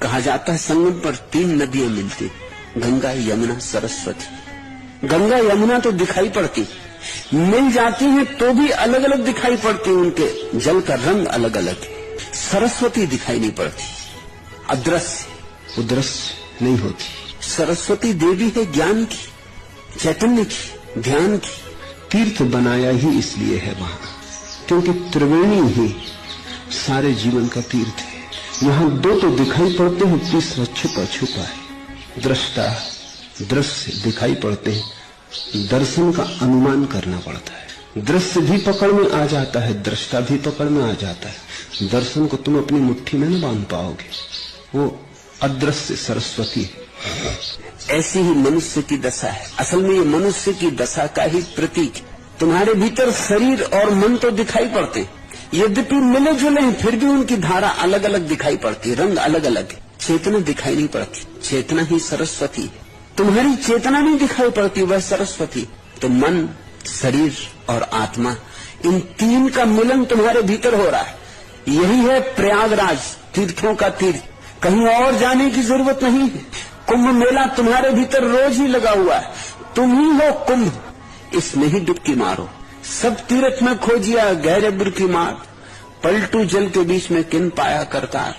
कहा जाता है संगम पर 3 नदियां मिलती, गंगा, यमुना, सरस्वती। गंगा यमुना तो दिखाई पड़ती, मिल जाती हैं तो भी अलग अलग दिखाई पड़ती, उनके जल का रंग अलग अलग है। सरस्वती दिखाई नहीं पड़ती, अदृश्य, वो दृश्य नहीं होती। सरस्वती देवी है ज्ञान की, चैतन्य की, ध्यान की। तीर्थ बनाया ही इसलिए है वहां, क्योंकि त्रिवेणी ही सारे जीवन का तीर्थ है। यहां 2 तो दिखाई पड़ते हैं, तीसरा छुपा छुपा है। दृष्टा, दृश्य दिखाई पड़ते हैं, दर्शन का अनुमान करना पड़ता है। दृश्य भी पकड़ में आ जाता है, दृष्टा भी पकड़ में आ जाता है। दर्शन को तुम अपनी मुट्ठी में न बांध पाओगे, वो अदृश्य सरस्वती है। ऐसी ही मनुष्य की दशा है। असल में ये मनुष्य की दशा का ही प्रतीक। तुम्हारे भीतर शरीर और मन तो दिखाई पड़ते, यद्यपि मिले जुले हैं, फिर भी उनकी धारा अलग अलग दिखाई पड़ती, रंग अलग अलग है। चेतना दिखाई नहीं पड़ती, चेतना ही सरस्वती है। तुम्हारी चेतना नहीं दिखाई पड़ती, वह सरस्वती। तो मन, शरीर और आत्मा, इन 3 का मिलन तुम्हारे भीतर हो रहा है। यही है प्रयागराज, तीर्थों का तीर्थ। कहीं और जाने की जरूरत नहीं है। कुंभ मेला तुम्हारे भीतर रोज ही लगा हुआ है, तुम ही हो कुंभ, इसमें ही डुबकी मारो। सब तीर्थ में खोजिया गहरे बुर की मार, पलटू जल के बीच में किन पाया करतार।